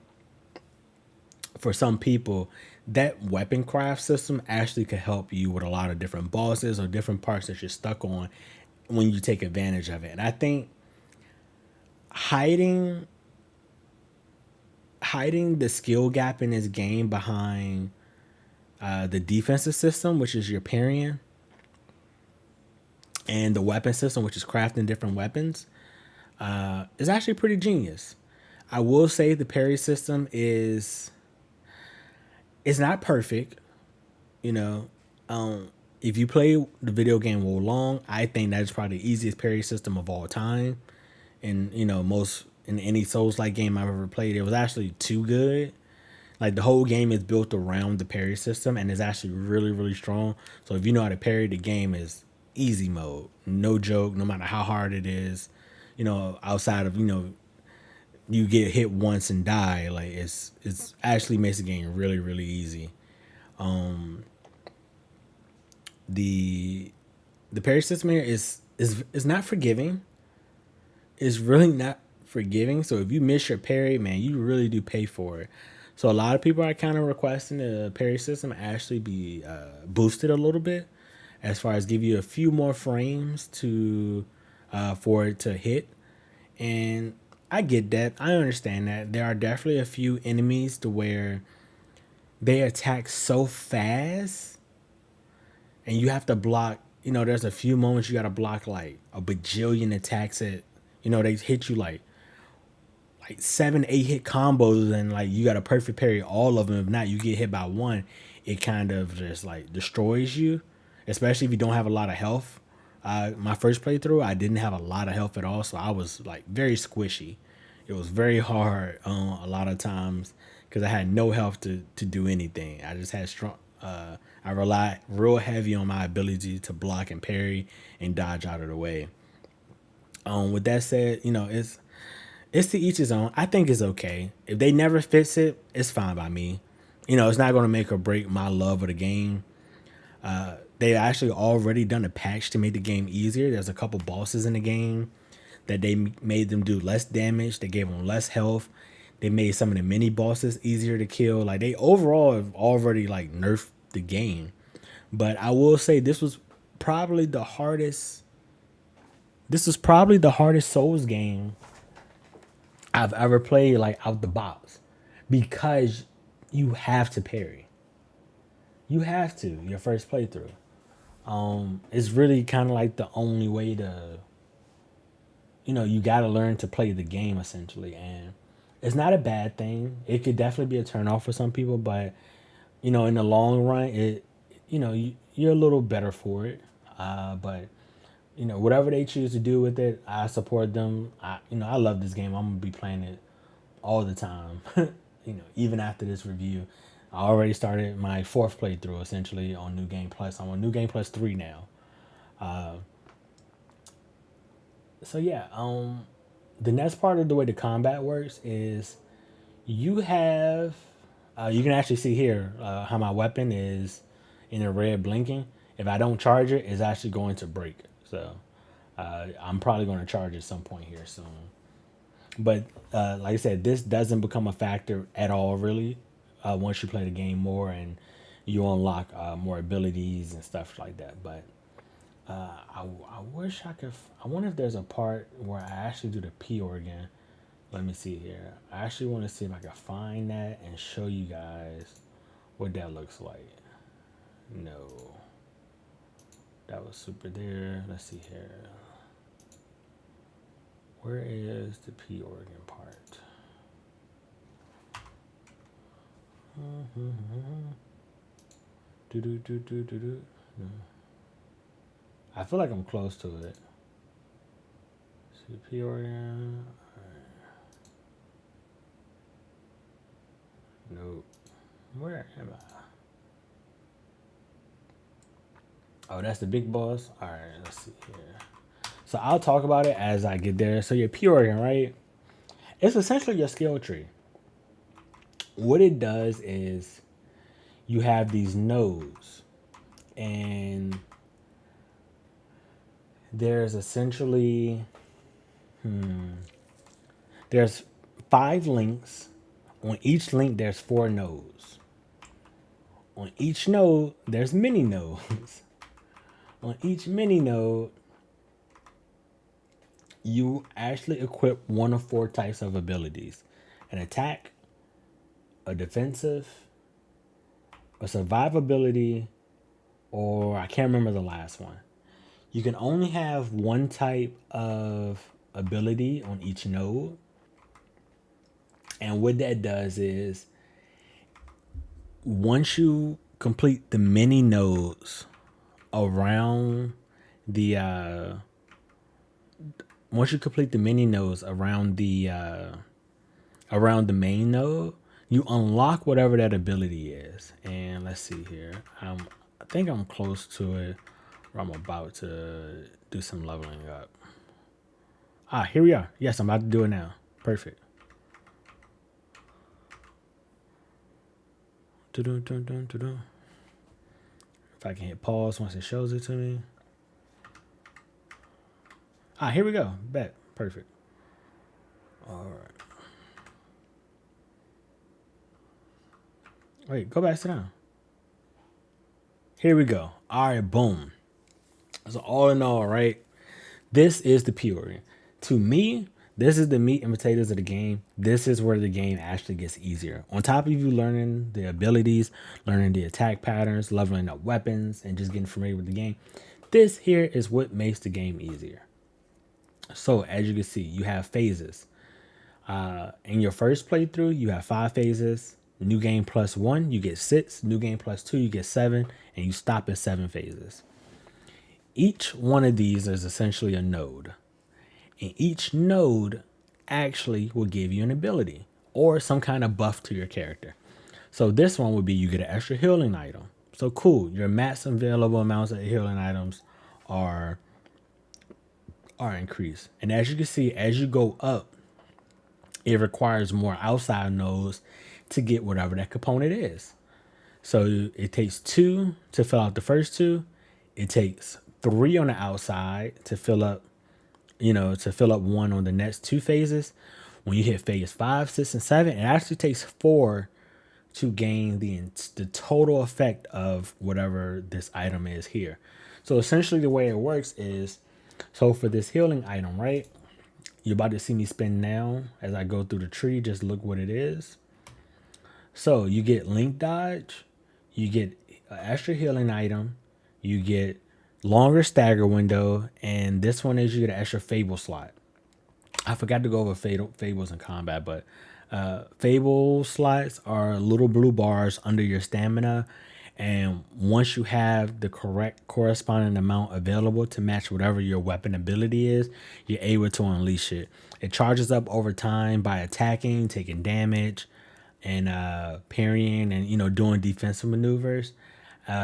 for some people, that weapon craft system actually could help you with a lot of different bosses or different parts that you're stuck on when you take advantage of it. And I think hiding hiding the skill gap in this game behind the defensive system, which is your parrying, and the weapon system, which is crafting different weapons, is actually pretty genius. I will say the parry system is not perfect. You know, if you play the video game Wo Long, I think that is probably the easiest parry system of all time. And most in any Souls like game I've ever played, it was actually too good. Like the whole game is built around the parry system and is actually really, really strong. So if you know how to parry, the game is easy mode. No joke, no matter how hard it is. Outside of, you get hit once and die, like it's actually makes the game really, really easy. The the parry system here is not forgiving. It's really not forgiving. So if you miss your parry, man, you really do pay for it. So a lot of people are kind of requesting the parry system actually be boosted a little bit, as far as give you a few more frames to for it to hit. And I get that. I understand that. There are definitely a few enemies to where they attack so fast and you have to block. There's a few moments you got to block like a bajillion attacks at, they hit you like 7, 8 hit combos, and like you got to perfect parry all of them. If not, you get hit by one, it kind of just like destroys you, especially if you don't have a lot of health. My first playthrough, I didn't have a lot of health at all, so I was like very squishy. It was very hard a lot of times because I had no health to do anything. I just had strong. I relied real heavy on my ability to block and parry and dodge out of the way. With that said, It's to each his own. I think it's okay. If they never fix it, it's fine by me. It's not going to make or break my love of the game. They actually already done a patch to make the game easier. There's a couple bosses in the game that they made them do less damage. They gave them less health. They made some of the mini bosses easier to kill. Like they overall have already like nerfed the game. But I will say probably the hardest. This was probably the hardest Souls game I've ever played, like out the box, because you have to parry. You have to your first playthrough. It's really kind of like the only way to, you got to learn to play the game essentially, and it's not a bad thing. It could definitely be a turn off for some people, but in the long run, you're a little better for it. But whatever they choose to do with it, I support them. I love this game. I'm gonna be playing it all the time. Even after this review, I already started my fourth playthrough essentially on New Game Plus. I'm on New Game Plus 3 now. So yeah, the next part of the way the combat works is you have you can actually see here how my weapon is in the red blinking. If I don't charge it, it's actually going to break. So I'm probably going to charge at some point here soon. But like I said, this doesn't become a factor at all, really, once you play the game more and you unlock more abilities and stuff like that. But I wish I could. I wonder if there's a part where I actually do the P organ. Let me see here. I actually want to see if I can find that and show you guys what that looks like. No, that was super there. Let's see here. Where is the P organ part? Do do do do do do. I feel like I'm close to it. See P organ. Nope. Where am I? Oh, that's the big boss. All right, let's see here. So I'll talk about it as I get there. So your P organ, right? It's essentially your skill tree. What it does is you have these nodes, and there's essentially there's 5 links. On each link, there's 4 nodes. On each node, there's mini nodes. On each mini node, you actually equip one of 4 types of abilities: an attack, a defensive, a survivability, or I can't remember the last one. You can only have one type of ability on each node. And what that does is once you complete the mini nodes around the once you complete the mini nodes around the main node, you unlock whatever that ability is. And let's see here. I think I'm close to it, or I'm about to do some leveling up. Here we are. Yes, I'm about to do it now. Perfect. If I can hit pause once it shows it to me. Here we go. Bet. Perfect. All right. Wait, go back to down. Here we go. All right, boom. So all in all, right, this is the P organ. To me, this is the meat and potatoes of the game. This is where the game actually gets easier. On top of you learning the abilities, learning the attack patterns, leveling up weapons, and just getting familiar with the game, this here is what makes the game easier. So as you can see, you have phases. In your first playthrough, you have 5 phases. New Game Plus 1, you get 6. New Game Plus 2, you get 7. And you stop at 7 phases. Each one of these is essentially a node. And each node actually will give you an ability or some kind of buff to your character. So this one would be you get an extra healing item. So cool, your max available amounts of healing items are increased. And as you can see, as you go up, it requires more outside nodes to get whatever that component is. So it takes two to fill out the first two. It takes three on the outside to fill up, to fill up one on the next two phases. When you hit phase 5, 6, and 7, it actually takes four to gain the total effect of whatever this item is here. So essentially, the way it works is, so for this healing item, right? You're about to see me spin now as I go through the tree. Just look what it is. So you get link dodge, you get an extra healing item, you get longer stagger window, and this one is you get an extra fable slot. I forgot to go over fables in combat, but fable slots are little blue bars under your stamina. And once you have the correct corresponding amount available to match whatever your weapon ability is, you're able to unleash it. It charges up over time by attacking, taking damage, and parrying and doing defensive maneuvers.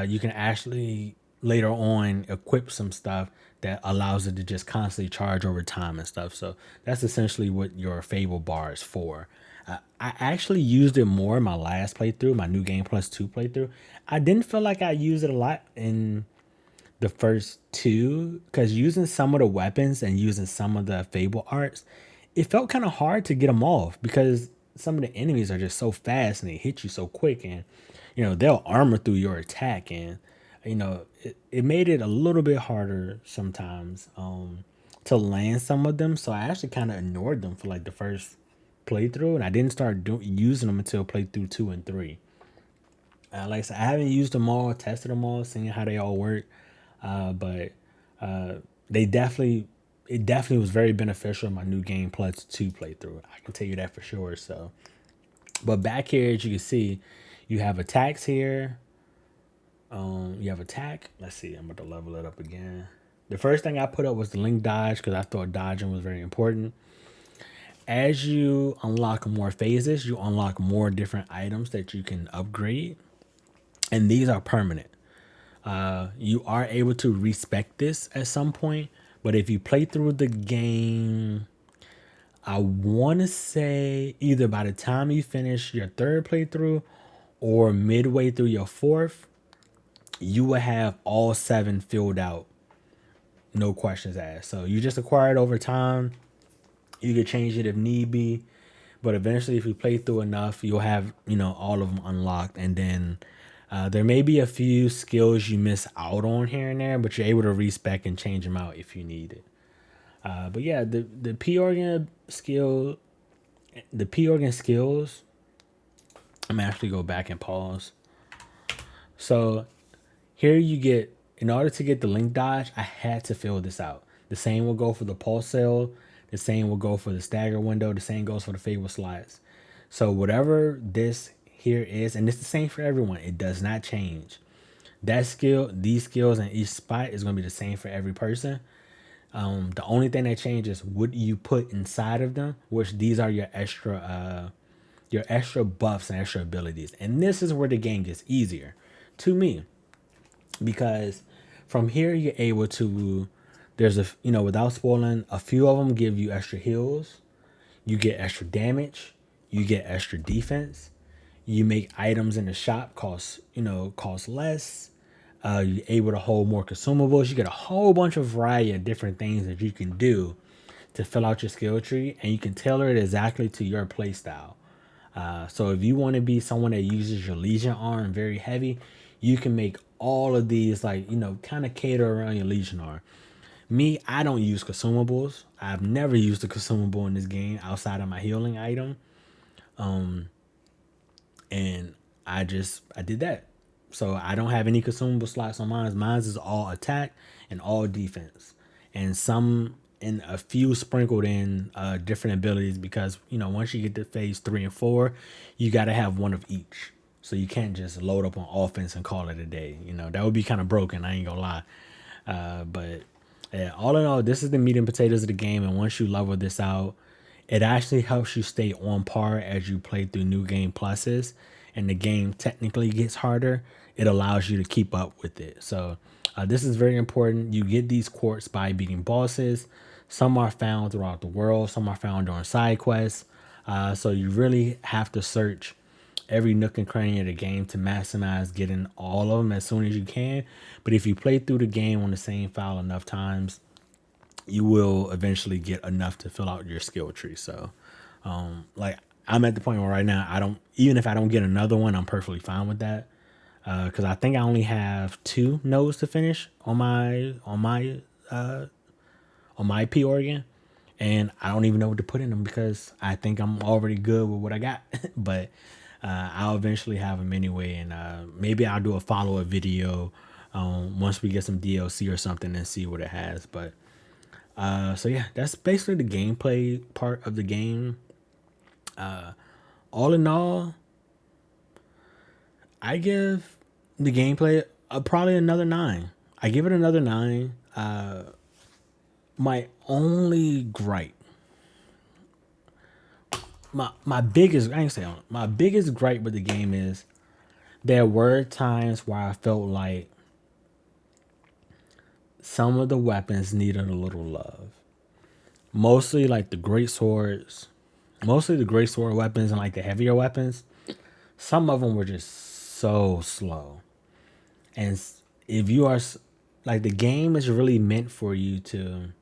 You can actually later on equip some stuff that allows it to just constantly charge over time and stuff. So that's essentially what your Fable bar is for. I actually used it more in my last playthrough, my New Game Plus 2 playthrough. I didn't feel like I used it a lot in the first two because using some of the weapons and using some of the Fable arts, it felt kind of hard to get them off because some of the enemies are just so fast and they hit you so quick, and they'll armor through your attack, and it made it a little bit harder sometimes to land some of them. So I actually kind of ignored them for like the first playthrough, and I didn't start using them until playthrough 2 and 3. Like I said, I haven't used them all, tested them all, seeing how they all work. But they definitely, it definitely was very beneficial in my New Game Plus 2 playthrough. I can tell you that for sure. So, but back here, as you can see, you have attacks here. You have attack. Let's see. I'm about to level it up again. The first thing I put up was the link dodge because I thought dodging was very important. As you unlock more phases, you unlock more different items that you can upgrade, and these are permanent. You are able to respec this at some point, but if you play through the game, I want to say either by the time you finish your third playthrough or midway through your fourth, you will have all 7 filled out, no questions asked. So you just acquire it over time. You can change it if need be, but eventually, if you play through enough, you'll have all of them unlocked, and then there may be a few skills you miss out on here and there, but you're able to respec and change them out if you need it. But yeah, the P organ skill, the P organ skills. I'm gonna actually go back and pause. So here you get, in order to get the link dodge, I had to fill this out. The same will go for the pulse cell. The same will go for the stagger window. The same goes for the fable slots. So whatever this here is, and it's the same for everyone. It does not change. That skill, these skills in each spot is going to be the same for every person. The only thing that changes is what you put inside of them, which these are your extra buffs and extra abilities. And this is where the game gets easier to me, because from here you're able to, there's without spoiling, a few of them give you extra heals, you get extra damage, you get extra defense, you make items in the shop cost less, you're able to hold more consumables, you get a whole bunch of variety of different things that you can do to fill out your skill tree, and you can tailor it exactly to your play style. So if you want to be someone that uses your Legion arm very heavy, you can make all of these kind of cater around your Legion arm. Me, I don't use consumables. I've never used a consumable in this game outside of my healing item. And I did that. So I don't have any consumable slots on mine. Mine's is all attack and all defense, and some and a few sprinkled in different abilities, because once you get to phase 3 and 4, you got to have one of each. So you can't just load up on offense and call it a day. That would be kind of broken. I ain't gonna lie. But yeah, all in all, this is the meat and potatoes of the game. And once you level this out, it actually helps you stay on par as you play through new game pluses, and the game technically gets harder. It allows you to keep up with it. So this is very important. You get these quartz by beating bosses. Some are found throughout the world. Some are found during side quests. So you really have to search every nook and cranny of the game to maximize getting all of them as soon as you can. But if you play through the game on the same file enough times, you will eventually get enough to fill out your skill tree. So, like I'm at the point where right now I don't, even if I don't get another one, I'm perfectly fine with that. Because I think I only have two nodes to finish on my P organ, and I don't even know what to put in them because I think I'm already good with what I got. But I'll eventually have them anyway, and maybe I'll do a follow up video once we get some DLC or something and see what it has. But so yeah, that's basically the gameplay part of the game. All in all, I give the gameplay probably another 9. I give it another 9. My only gripe, my biggest, I ain't say on my biggest gripe with the game is there were times where I felt like some of the weapons needed a little love. Mostly like the great swords, mostly the great sword weapons and like the heavier weapons. Some of them were just so slow. And if you are like, the game is really meant for you to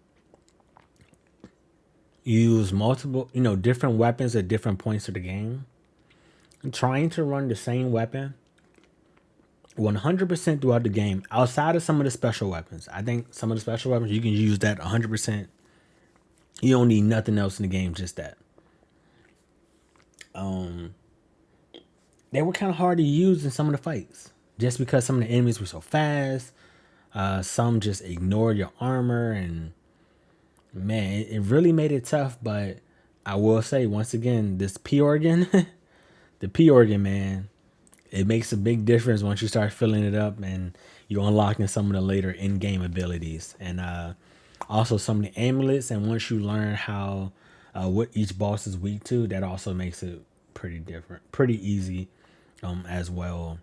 use multiple, different weapons at different points of the game. And trying to run the same weapon 100% throughout the game, outside of some of the special weapons. I think some of the special weapons you can use that 100%. You don't need nothing else in the game, just that. They were kind of hard to use in some of the fights, just because some of the enemies were so fast. Some just ignored your armor, and man, it really made it tough. But I will say once again, this P organ, the P organ, man, it makes a big difference once you start filling it up and you're unlocking some of the later in-game abilities, and also some of the amulets. And once you learn how what each boss is weak to, that also makes it pretty easy as well.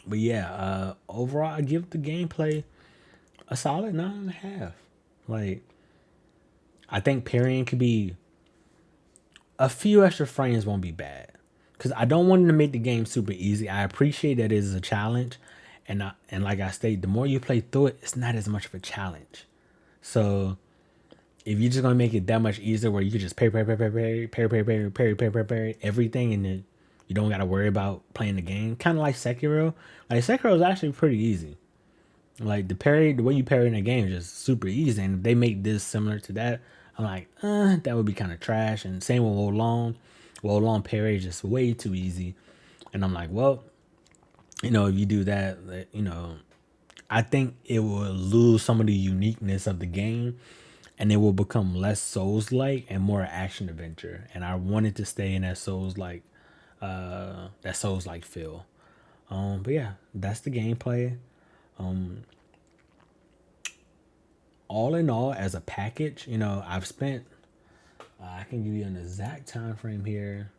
But yeah, overall, I give the gameplay a solid 9.5. Like, I think parrying could be a few extra frames won't be bad, because I don't want to make the game super easy. I appreciate that it is a challenge, and like I stated, the more you play through it, it's not as much of a challenge. So if you're just gonna make it that much easier, where you could just parry everything, and then you don't gotta worry about playing the game, kind of like Sekiro. Like Sekiro is actually pretty easy. Like the way you parry in the game is just super easy. And if they make this similar to that, I'm like, that would be kind of trash. And same with Wolong. Wolong parry is just way too easy. And I'm like, well, if you do that, I think it will lose some of the uniqueness of the game, and it will become less Souls-like and more action adventure. And I wanted to stay in that Souls-like feel. But yeah, that's the gameplay. All in all, as a package, I've spent, I can give you an exact time frame here,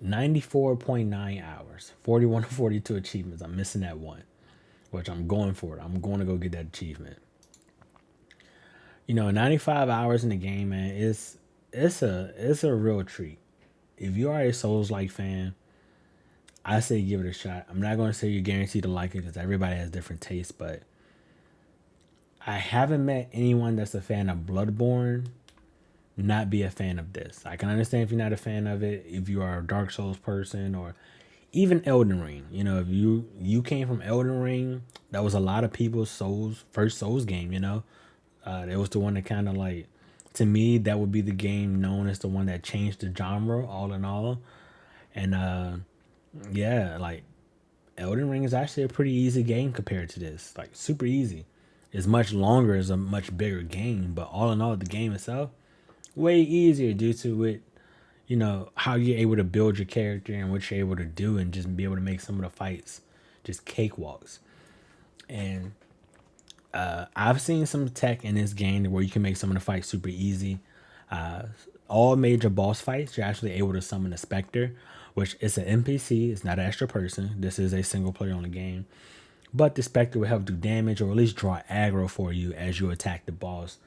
94.9 hours, 41 to 42 achievements. I'm missing that one, which I'm going for it. I'm going to go get that achievement. 95 hours in the game, man, it's a real treat. If you are a Souls-like fan, I say give it a shot. I'm not going to say you're guaranteed to like it, because everybody has different tastes, but I haven't met anyone that's a fan of Bloodborne not be a fan of this. I can understand if you're not a fan of it, if you are a Dark Souls person, or even Elden Ring. If you came from Elden Ring, that was a lot of people's first Souls game. It was the one that kind of, like, to me, that would be the game known as the one that changed the genre all in all. And yeah, like, Elden Ring is actually a pretty easy game compared to this. Like, super easy. It's much longer, it's a much bigger game, but all in all, the game itself, way easier due to it, how you're able to build your character and what you're able to do, and just be able to make some of the fights just cakewalks. And I've seen some tech in this game where you can make some of the fights super easy. All major boss fights, you're actually able to summon a Spectre, which is an NPC. It's not an extra person. This is a single player on the game. But the Spectre will help do damage, or at least draw aggro for you as you attack the boss.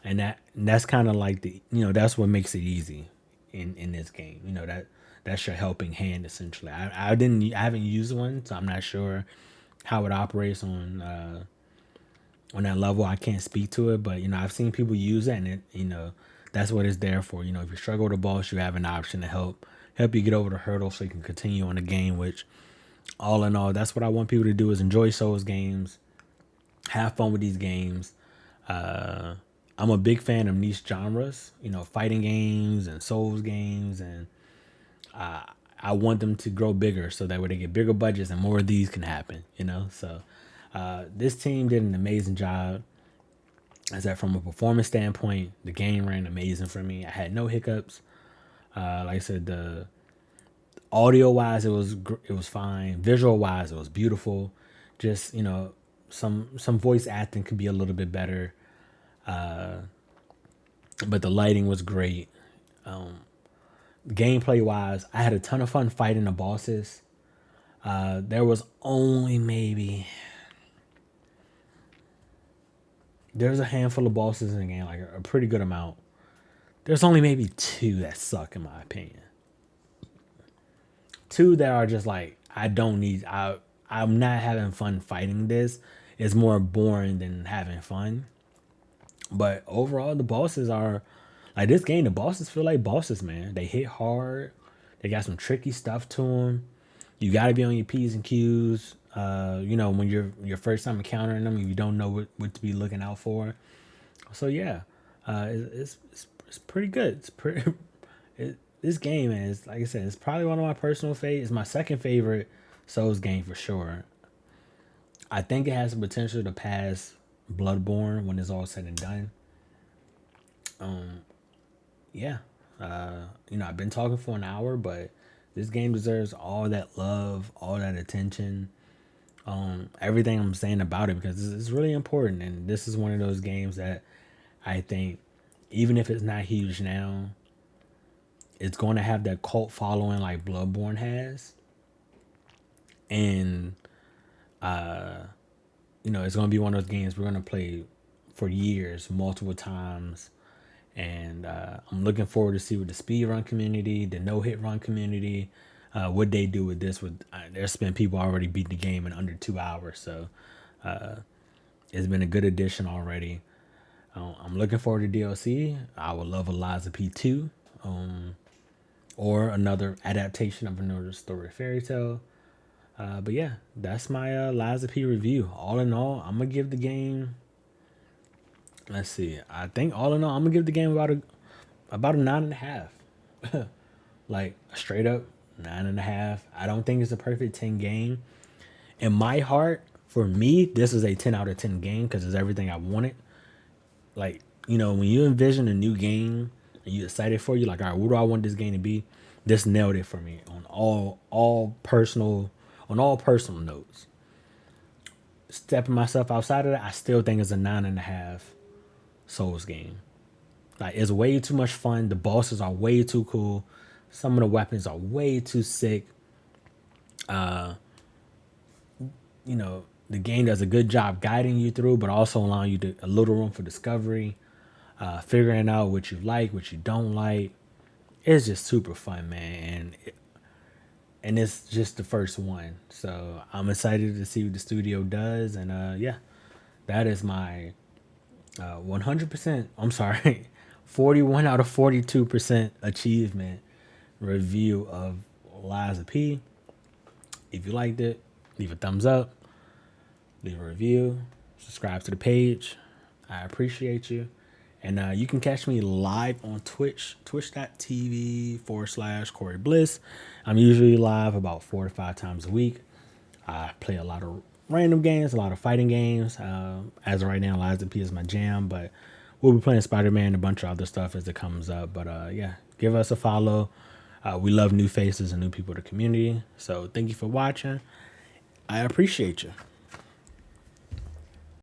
And that's kind of like that's what makes it easy. in this game. You know, that's your helping hand essentially. I haven't used one, so I'm not sure how it operates on that level. I can't speak to it, but you know, I've seen people use it, and it, you know, that's what it's there for. You know, if you struggle with a boss, you have an option to help you get over the hurdle so you can continue on the game. Which, all in all, that's what I want people to do: is enjoy Souls games, have fun with these games. Uh, I'm a big fan of niche genres, you know, fighting games and Souls games, and I want them to grow bigger so that way they get bigger budgets and more of these can happen, you know. So this team did an amazing job. As that from a performance standpoint, the game ran amazing for me. I had no hiccups. Like I said, the audio wise, it was fine. Visual wise, it was beautiful. Just you know, some voice acting could be a little bit better, but the lighting was great. Gameplay wise, I had a ton of fun fighting the bosses. There was only maybe there's a handful of bosses in the game, like a pretty good amount. There's only maybe two that suck in my opinion. Two that are just like I don't need. I'm not having fun fighting this. It's more boring than having fun. But overall, the bosses are like this game. The bosses feel like bosses, man. They hit hard. They got some tricky stuff to them. You got to be on your P's and Q's. You know, when you're your first time encountering them, you don't know what to be looking out for. So yeah, it's pretty good. It's pretty. This game is like I said, it's probably one of my personal favorites. It's my second favorite Souls game for sure. I think it has the potential to pass Bloodborne when it's all said and done. Yeah, you know, I've been talking for an hour, but this game deserves all that love, all that attention, everything I'm saying about it because it's really important. And this is one of those games that I think, even if it's not huge now, it's going to have that cult following like Bloodborne has, and you know, it's going to be one of those games we're going to play for years, multiple times. And I'm looking forward to see what the speed run community, the no hit run community, what they do with this. With there's been people already beat the game in under 2 hours, so it's been a good addition already. I'm looking forward to DLC. I would love a Liza P2, or another adaptation of another story fairy tale. But yeah, that's my Liza P review. All in all, I'm gonna give the game. Let's see. I think all in all, I'm gonna give the game about a 9.5. Like straight up 9.5. I don't think it's a perfect 10 game. In my heart, for me, this is a 10 out of 10 game because it's everything I wanted. Like, you know, when you envision a new game and you excited for you, like, all right, what do I want this game to be? This nailed it for me on all personal notes. Stepping myself outside of that, I still think it's a 9.5 Souls game. Like, it's way too much fun. The bosses are way too cool. Some of the weapons are way too sick. You know, the game does a good job guiding you through, but also allowing you to a little room for discovery, figuring out what you like, what you don't like. It's just super fun, man, and it's just the first one. So I'm excited to see what the studio does, and yeah, that is my 100%. I'm sorry, 41 out of 42% achievement review of Liza P. If you liked it, leave a thumbs up, leave a review, subscribe to the page. I appreciate you. And you can catch me live on Twitch, twitch.tv/Corey Bliss. I'm usually live about 4 to 5 times a week. I play a lot of random games, a lot of fighting games. As of right now, Liza P is my jam, but we'll be playing Spider-Man and a bunch of other stuff as it comes up. But yeah, give us a follow. We love new faces and new people to the community. So thank you for watching. I appreciate you.